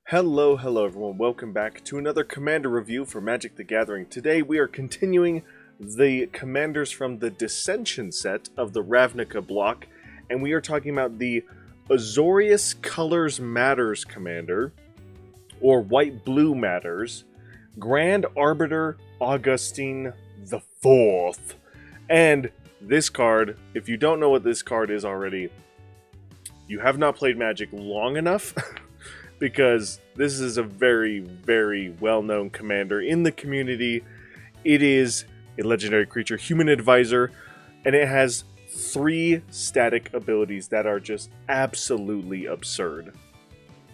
Hello everyone, welcome back to another Commander review for Magic the Gathering. Today we are continuing the commanders from the Dissension set of the Ravnica block, and we are talking about the Azorius Colors Matters commander, or White-Blue Matters, Grand Arbiter Augustin the Fourth. And this card, if you don't know what this card is already, you have not played Magic long enough, because this is a very, very well-known commander in the community. It is a legendary creature, Human Advisor, and it has 3 static abilities that are just absolutely absurd.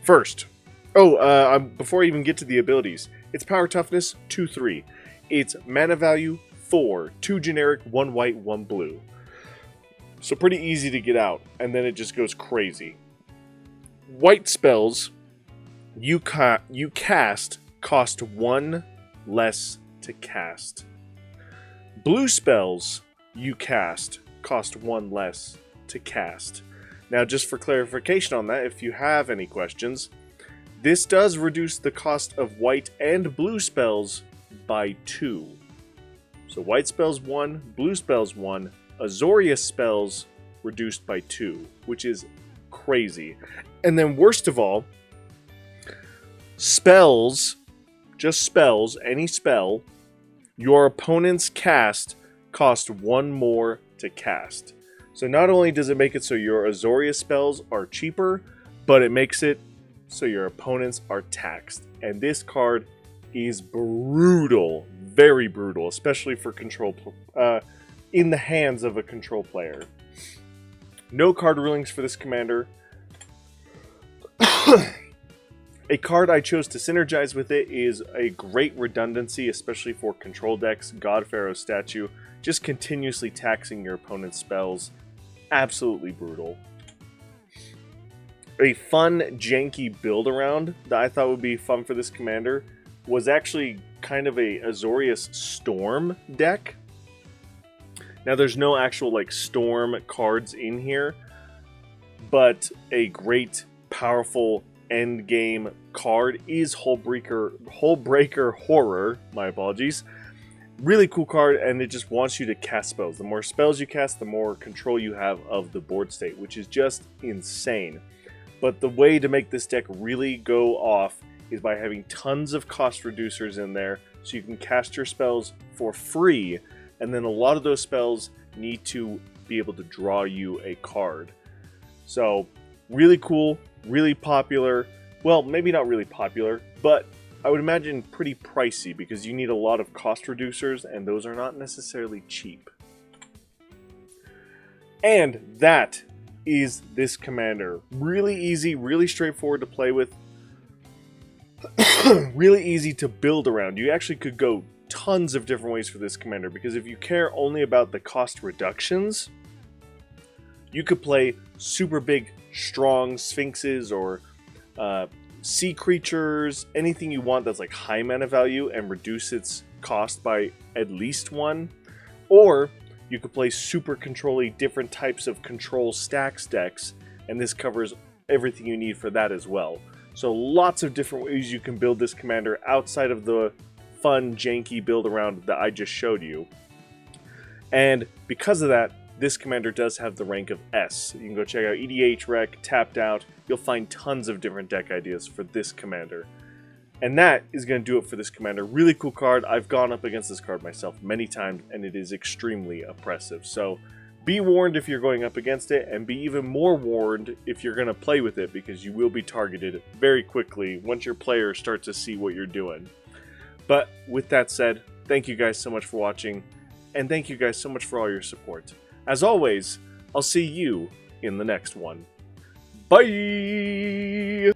First, before I even get to the abilities, its power toughness, 2/3. Its mana value, 4. 2 generic, 1 white, 1 blue. So pretty easy to get out, and then it just goes crazy. White spells you cast cost 1 less to cast. Blue spells you cast cost 1 less to cast. Now, just for clarification on that, if you have any questions, this does reduce the cost of white and blue spells by 2. So white spells 1, blue spells 1, Azorius spells reduced by 2, which is crazy. And then worst of all, spells, just spells, any spell, your opponent's cast cost 1 more to cast. So not only does it make it so your Azorius spells are cheaper, but it makes it so your opponents are taxed. And this card is brutal, very brutal, especially for control in the hands of a control player. No card rulings for this commander. A card I chose to synergize with it is a great redundancy, especially for control decks. God Pharaoh's Statue, just continuously taxing your opponent's spells. Absolutely brutal. A fun, janky build-around that I thought would be fun for this commander was actually kind of a Azorius Storm deck. Now, there's no actual Storm cards in here, but a great, powerful end game card is Hullbreaker Horror. My apologies. Really cool card, and it just wants you to cast spells. The more spells you cast, the more control you have of the board state, which is just insane. But the way to make this deck really go off is by having tons of cost reducers in there, so you can cast your spells for free, and then a lot of those spells need to be able to draw you a card. So really cool, really popular. Well, maybe not really popular, but I would imagine pretty pricey because you need a lot of cost reducers, and those are not necessarily cheap. And that is this commander. Really easy, really straightforward to play with. Really easy to build around. You actually could go tons of different ways for this commander, because if you care only about the cost reductions, you could play super big, strong Sphinxes or sea creatures, anything you want that's high mana value and reduce its cost by at least 1. Or you could play super control-y different types of control stacks decks, and this covers everything you need for that as well. So lots of different ways you can build this commander outside of the fun, janky build around that I just showed you. And because of that, this commander does have the rank of S. You can go check out EDH Rec, Tapped Out. You'll find tons of different deck ideas for this commander. And that is going to do it for this commander. Really cool card. I've gone up against this card myself many times, and it is extremely oppressive. So be warned if you're going up against it, and be even more warned if you're going to play with it, because you will be targeted very quickly once your players start to see what you're doing. But with that said, thank you guys so much for watching, and thank you guys so much for all your support. As always, I'll see you in the next one. Bye!